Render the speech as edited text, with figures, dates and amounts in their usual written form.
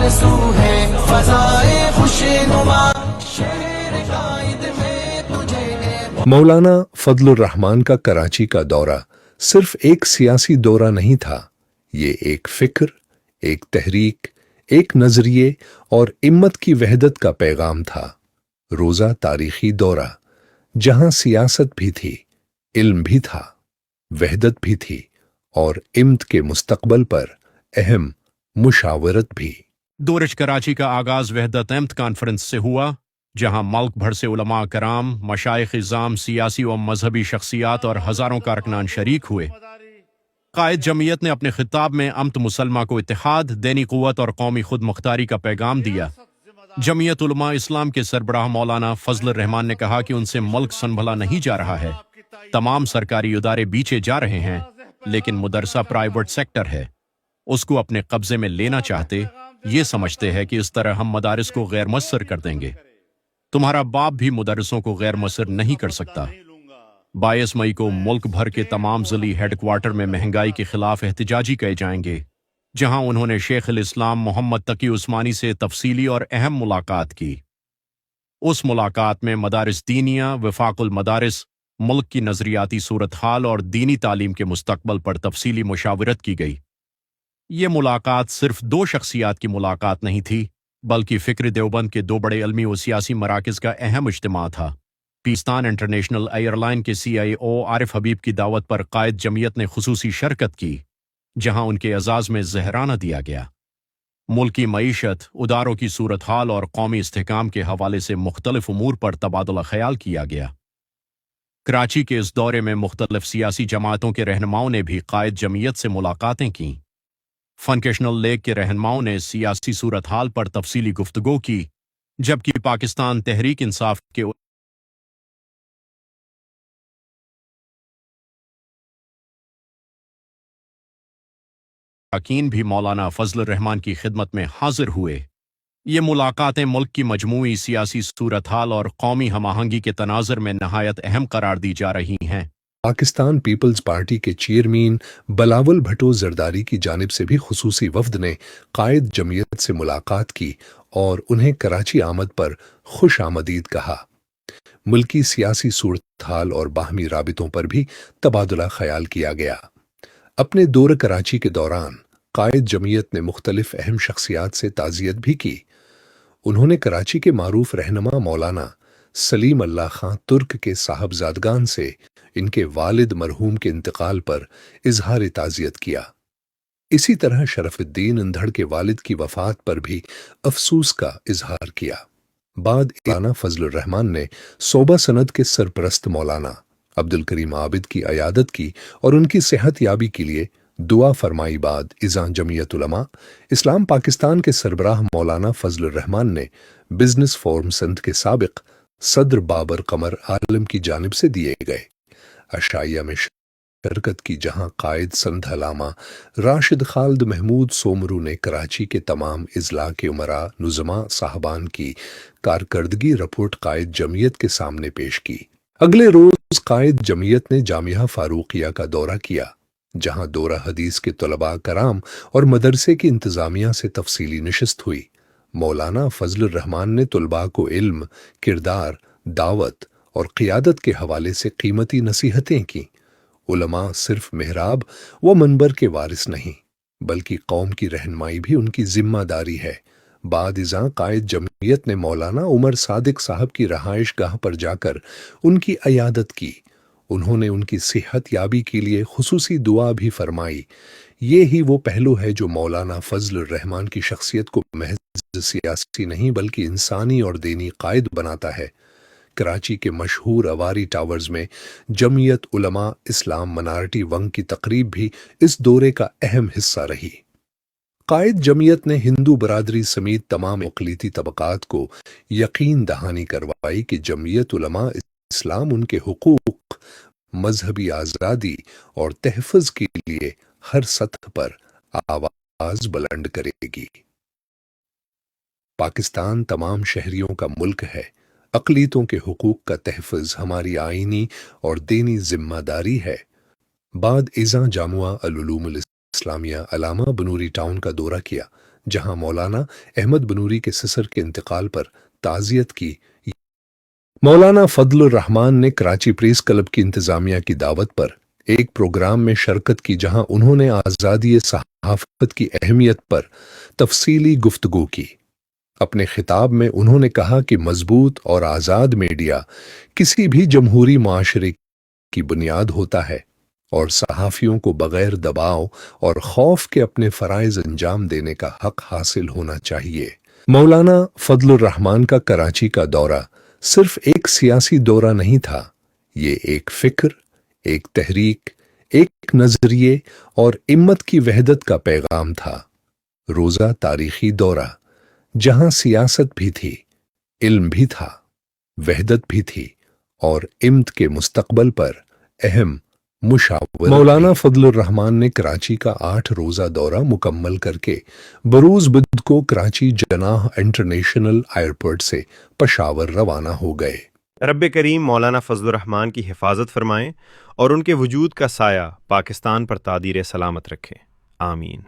آرزو ہے فضائے خوشنما شہر قائد میں تجھے مولانا فضل الرحمان کا کراچی کا دورہ صرف ایک سیاسی دورہ نہیں تھا، یہ ایک فکر، ایک تحریک، ایک نظریے اور امت کی وحدت کا پیغام تھا۔ روزہ تاریخی دورہ جہاں سیاست بھی تھی، علم بھی تھا، وحدت بھی تھی اور امت کے مستقبل پر اہم مشاورت بھی۔ دورج کراچی کا آغاز وحدت امت کانفرنس سے ہوا، جہاں ملک بھر سے علماء کرام، مشائخ اعظام، سیاسی و مذہبی شخصیات اور ہزاروں کارکنان شریک ہوئے۔ قائد جمعیت نے اپنے خطاب میں امت مسلمہ کو اتحاد، دینی قوت اور قومی خود مختاری کا پیغام دیا۔ جمعیت علماء اسلام کے سربراہ مولانا فضل الرحمان نے کہا کہ ان سے ملک سنبھلا نہیں جا رہا ہے، تمام سرکاری ادارے بیچے جا رہے ہیں، لیکن مدرسہ پرائیویٹ سیکٹر ہے، اس کو اپنے قبضے میں لینا چاہتے، یہ سمجھتے ہیں کہ اس طرح ہم مدارس کو غیر مؤثر کر دیں گے۔ تمہارا باپ بھی مدرسوں کو غیر مؤثر نہیں کر سکتا۔ 22 مئی کو ملک بھر کے تمام ضلعی ہیڈ کوارٹر میں مہنگائی کے خلاف احتجاجی کیے جائیں گے، جہاں انہوں نے شیخ الاسلام محمد تقی عثمانی سے تفصیلی اور اہم ملاقات کی۔ اس ملاقات میں مدارس دینیہ، وفاق المدارس، ملک کی نظریاتی صورتحال اور دینی تعلیم کے مستقبل پر تفصیلی مشاورت کی گئی۔ یہ ملاقات صرف دو شخصیات کی ملاقات نہیں تھی، بلکہ فکر دیوبند کے دو بڑے علمی و سیاسی مراکز کا اہم اجتماع تھا۔ پاکستان انٹرنیشنل ایئر لائن کے CIO عارف حبیب کی دعوت پر قائد جمعیت نے خصوصی شرکت کی، جہاں ان کے اعزاز میں زہرانہ دیا گیا۔ ملکی معیشت، اداروں کی صورتحال اور قومی استحکام کے حوالے سے مختلف امور پر تبادلہ خیال کیا گیا۔ کراچی کے اس دورے میں مختلف سیاسی جماعتوں کے رہنماؤں نے بھی قائد جمعیت سے ملاقاتیں کیں۔ فنکشنل لیگ کے رہنماؤں نے سیاسی صورتحال پر تفصیلی گفتگو کی، جبکہ پاکستان تحریک انصاف کے اراکین بھی مولانا فضل الرحمان کی خدمت میں حاضر ہوئے۔ یہ ملاقاتیں ملک کی مجموعی سیاسی صورتحال اور قومی ہم آہنگی کے تناظر میں نہایت اہم قرار دی جا رہی ہیں۔ پاکستان پیپلز پارٹی کے چیئرمین بلاول بھٹو زرداری کی جانب سے بھی خصوصی وفد نے قائد جمعیت سے ملاقات کی اور انہیں کراچی آمد پر خوش آمدید کہا۔ ملکی سیاسی صورتحال اور باہمی رابطوں پر بھی تبادلہ خیال کیا گیا۔ اپنے دور کراچی کے دوران قائد جمعیت نے مختلف اہم شخصیات سے تعزیت بھی کی۔ انہوں نے کراچی کے معروف رہنما مولانا سلیم اللہ خان ترک کے صاحبزادگان سے ان کے والد مرحوم کے انتقال پر اظہار تعزیت کیا۔ اسی طرح شرف الدین اندھڑ کے والد کی وفات پر بھی افسوس کا اظہار کیا۔ بعد مولانا فضل الرحمان نے صوبہ سند کے سرپرست مولانا عبدالکریم عابد کی عیادت کی اور ان کی صحت یابی کے لیے دعا فرمائی۔ بعد ازاں جمعیت علماء اسلام پاکستان کے سربراہ مولانا فضل الرحمان نے بزنس فورم سندھ کے سابق صدر بابر قمر عالم کی جانب سے دیے گئے عشائیہ میں شرکت کی، جہاں قائد سندھ علامہ راشد خالد محمود سومرو نے کراچی کے تمام اضلاع کے امراء نظماء صاحبان کی کارکردگی رپورٹ قائد جمعیت کے سامنے پیش کی۔ اگلے روز قائد جمعیت نے جامعہ فاروقیہ کا دورہ کیا، جہاں دورہ حدیث کے طلباء کرام اور مدرسے کی انتظامیہ سے تفصیلی نشست ہوئی۔ مولانا فضل الرحمان نے طلباء کو علم، کردار، دعوت اور قیادت کے حوالے سے قیمتی نصیحتیں کیں۔ علماء صرف محراب و منبر کے وارث نہیں، بلکہ قوم کی رہنمائی بھی ان کی ذمہ داری ہے۔ بعد ازاں قائد جمعیت نے مولانا عمر صادق صاحب کی رہائش گاہ پر جا کر ان کی عیادت کی۔ انہوں نے ان کی صحت یابی کے لیے خصوصی دعا بھی فرمائی۔ یہ ہی وہ پہلو ہے جو مولانا فضل الرحمان کی شخصیت کو محض سیاسی نہیں بلکہ انسانی اور دینی قائد بناتا ہے۔ کراچی کے مشہور اواری ٹاورز میں جمعیت علماء اسلام منارٹی ونگ کی تقریب بھی اس دورے کا اہم حصہ رہی۔ قائد جمعیت نے ہندو برادری سمیت تمام اقلیتی طبقات کو یقین دہانی کروائی کہ جمعیت علماء اسلام ان کے حقوق، مذہبی آزادی اور تحفظ کے لیے ہر سطح پر آواز بلند کرے گی۔ پاکستان تمام شہریوں کا ملک ہے۔ اقلیتوں کے حقوق کا تحفظ ہماری آئینی اور دینی ذمہ داری ہے۔ بعد ازاں جامعہ العلوم الاسلامیہ علامہ بنوری ٹاؤن کا دورہ کیا، جہاں مولانا احمد بنوری کے سسر کے انتقال پر تعزیت کی۔ مولانا فضل الرحمان نے کراچی پریس کلب کی انتظامیہ کی دعوت پر ایک پروگرام میں شرکت کی جہاں انہوں نے آزادی صحافت کی اہمیت پر تفصیلی گفتگو کی۔ اپنے خطاب میں انہوں نے کہا کہ مضبوط اور آزاد میڈیا کسی بھی جمہوری معاشرے کی بنیاد ہوتا ہے اور صحافیوں کو بغیر دباؤ اور خوف کے اپنے فرائض انجام دینے کا حق حاصل ہونا چاہیے۔ مولانا فضل الرحمان کا کراچی کا دورہ صرف ایک سیاسی دورہ نہیں تھا، یہ ایک فکر، ایک تحریک، ایک نظریے اور امت کی وحدت کا پیغام تھا۔ روزہ تاریخی دورہ جہاں سیاست بھی تھی، علم بھی تھا، وحدت بھی تھی اور امت کے مستقبل پر اہم مشاورت۔ مولانا فضل الرحمان نے کراچی کا 8 روزہ دورہ مکمل کر کے بروز بدھ کو کراچی جناح انٹرنیشنل ایئرپورٹ سے پشاور روانہ ہو گئے۔ رب کریم مولانا فضل الرحمان کی حفاظت فرمائیں اور ان کے وجود کا سایہ پاکستان پر تادیر سلامت رکھے، آمین۔